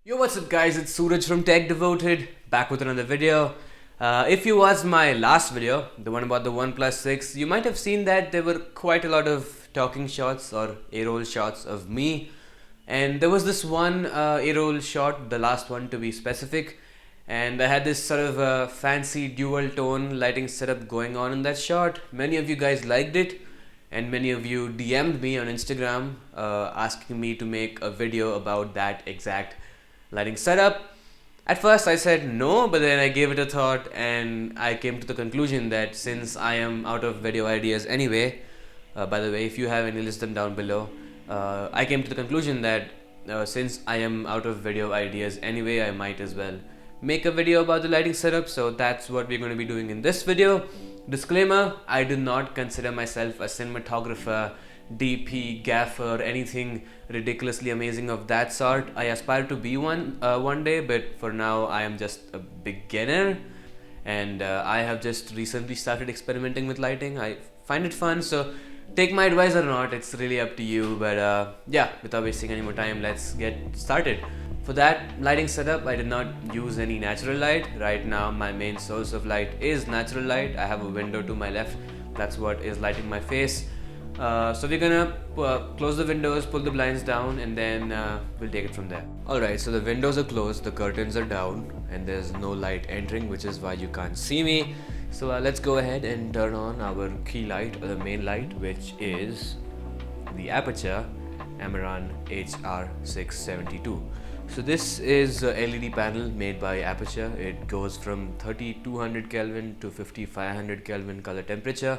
Yo, what's up guys, it's Suraj from Tech Devoted, back with another video. If you watched my last video, the one about the OnePlus 6, you might have seen that there were quite a lot of talking shots or A-roll shots of me. And there was this one A-roll shot, the last one to be specific, and I had this sort of fancy dual tone lighting setup going on in that shot. Many of you guys liked it, and many of you DM'd me on Instagram asking me to make a video about that exact lighting setup. At first I said no, but then I gave it a thought and I came to the conclusion that since I am out of video ideas anyway, by the way, if you have any, list them down below. I came to the conclusion that since I am out of video ideas anyway, I might as well make a video about the lighting setup. So that's what we're going to be doing in this video. Disclaimer, I do not consider myself a cinematographer, DP, gaffer, anything ridiculously amazing of that sort. I aspire to be one day, but for now I am just a beginner, and I have just recently started experimenting with lighting. I find it fun, so take my advice or not, it's really up to you. But yeah, without wasting any more time, let's get started. For that lighting setup, I did not use any natural light. Right now my main source of light is natural light. I have a window to my left, that's what is lighting my face. So we're gonna close the windows, pull the blinds down, and then we'll take it from there. Alright, so the windows are closed, the curtains are down, and there's no light entering, which is why you can't see me. So let's go ahead and turn on our key light, or the main light, which is the Aputure Amaran HR672. So this is a LED panel made by Aputure. It goes from 3200 Kelvin to 5500 Kelvin color temperature.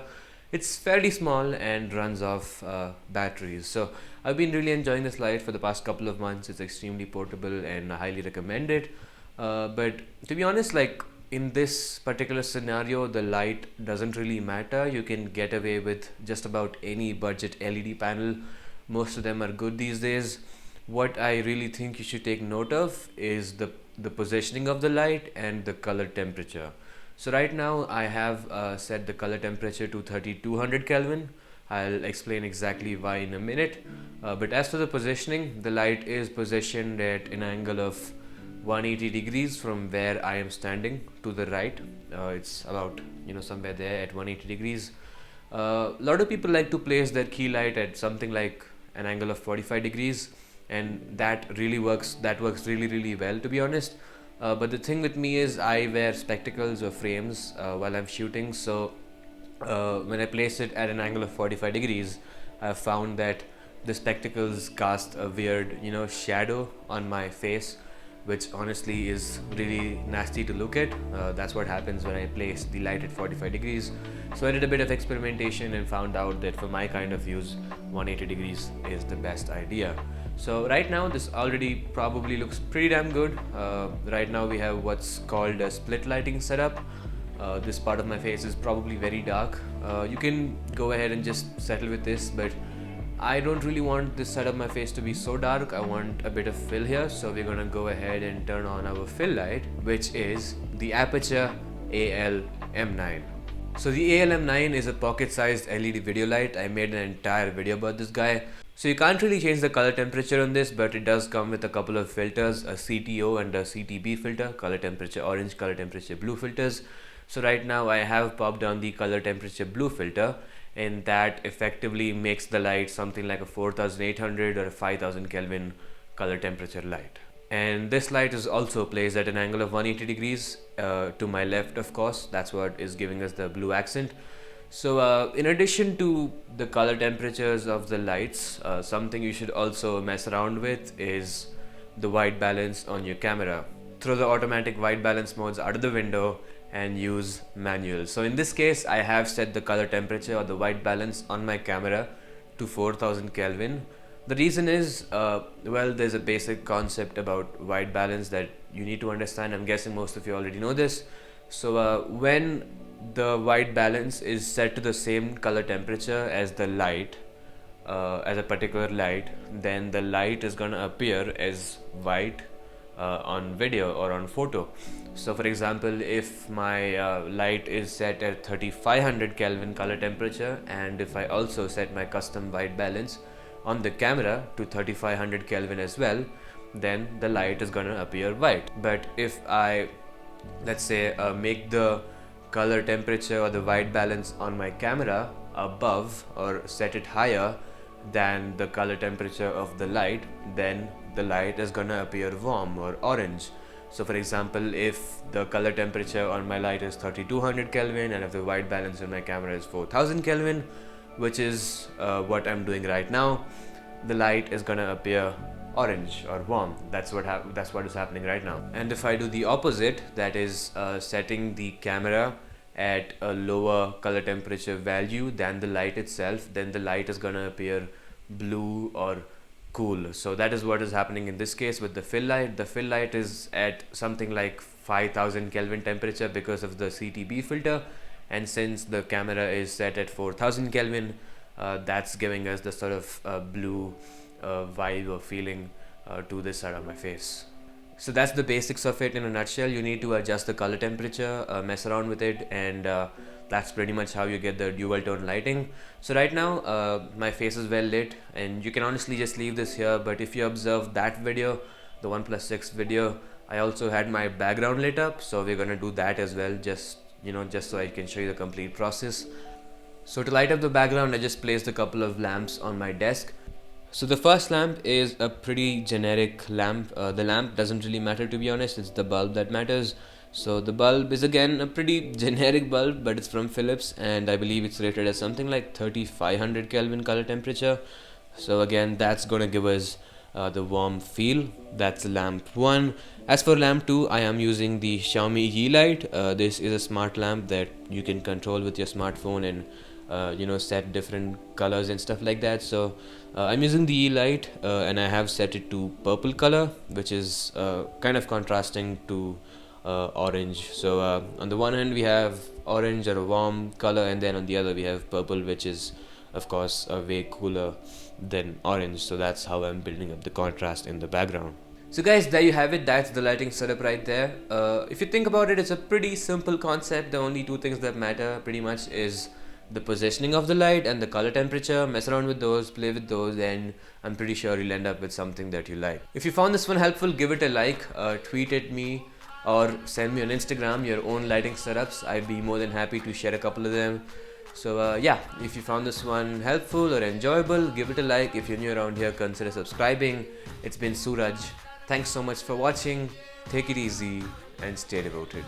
It's fairly small and runs off batteries. So I've been really enjoying this light for the past couple of months. It's extremely portable and I highly recommend it. But to be honest, like in this particular scenario, the light doesn't really matter. You can get away with just about any budget LED panel. Most of them are good these days. What I really think you should take note of is the positioning of the light and the color temperature. So right now I have set the color temperature to 3200 Kelvin. I'll explain exactly why in a minute. But as for the positioning, the light is positioned at an angle of 180 degrees from where I am standing to the right. It's about somewhere there at 180 degrees. A lot of people like to place their key light at something like an angle of 45 degrees, and that works really well, to be honest. But the thing with me is I wear spectacles or frames while I'm shooting, so when I place it at an angle of 45 degrees, I've found that the spectacles cast a weird shadow on my face, which honestly is really nasty to look at. That's what happens when I place the light at 45 degrees. So I did a bit of experimentation and found out that for my kind of views, 180 degrees is the best idea. So right now this already probably looks pretty damn good. Right now we have what's called a split lighting setup. This part of my face is probably very dark. You can go ahead and just settle with this, but I don't really want this side of my face to be so dark. I want a bit of fill here, so we're gonna go ahead and turn on our fill light, which is the Aputure AL-M9. So the AL-M9 is a pocket-sized LED video light. I made an entire video about this guy. So you can't really change the color temperature on this, but it does come with a couple of filters, a CTO and a CTB filter, color temperature orange, color temperature blue filters. So right now I have popped on the color temperature blue filter, and that effectively makes the light something like a 4800 or a 5000 Kelvin color temperature light. And this light is also placed at an angle of 180 degrees to my left, of course. That's what is giving us the blue accent. So in addition to the color temperatures of the lights, something you should also mess around with is the white balance on your camera. Throw the automatic white balance modes out of the window and use manual. So in this case I have set the color temperature or the white balance on my camera to 4000 Kelvin. The reason is, well, there's a basic concept about white balance that you need to understand. I'm guessing most of you already know this. So when the white balance is set to the same color temperature as the light, as a particular light, then the light is gonna appear as white on video or on photo. So for example, if my light is set at 3500 Kelvin color temperature, and if I also set my custom white balance on the camera to 3500 Kelvin as well, then the light is gonna appear white. But if I, let's say, make the color temperature or the white balance on my camera above or set it higher than the color temperature of the light, then the light is gonna appear warm or orange. So for example, if the color temperature on my light is 3200 Kelvin and if the white balance on my camera is 4000 Kelvin, which is what I'm doing right now, the light is gonna appear orange or warm. That's what is happening right now. And if I do the opposite, that is setting the camera at a lower color temperature value than the light itself, then the light is gonna appear blue or cool. So that is what is happening in this case with the fill light. The fill light is at something like 5000 Kelvin temperature because of the CTB filter, and since the camera is set at 4000 Kelvin, that's giving us the sort of blue vibe or feeling to this side of my face. So that's the basics of it in a nutshell. You need to adjust the color temperature, mess around with it, and that's pretty much how you get the dual tone lighting. So right now my face is well lit, and you can honestly just leave this here, but if you observe that video, the OnePlus 6 video, I also had my background lit up, so we're gonna do that as well, just so I can show you the complete process. So to light up the background, I just placed a couple of lamps on my desk. So the first lamp is a pretty generic lamp. The lamp doesn't really matter, to be honest, it's the bulb that matters. So the bulb is again a pretty generic bulb, but it's from Philips, and I believe it's rated as something like 3500 Kelvin color temperature. So again, that's gonna give us the warm feel. That's lamp 1. As for lamp 2, I am using the Xiaomi Yeelight. This is a smart lamp that you can control with your smartphone and set different colors and stuff like that. So I'm using the Yeelight and I have set it to purple color, which is kind of contrasting to orange. So on the one hand we have orange or a warm color, and then on the other we have purple, which is of course way cooler than orange. So that's how I'm building up the contrast in the background. So guys, there you have it. That's the lighting setup right there. If you think about it, it's a pretty simple concept. The only two things that matter pretty much is the positioning of the light and the color temperature. Mess around with those, play with those, and I'm pretty sure you'll end up with something that you like. If you found this one helpful, give it a like, tweet at me, or send me on Instagram your own lighting setups. I'd be more than happy to share a couple of them. So yeah, if you found this one helpful or enjoyable, give it a like. If you're new around here, consider subscribing. It's been Suraj. Thanks so much for watching. Take it easy and stay devoted.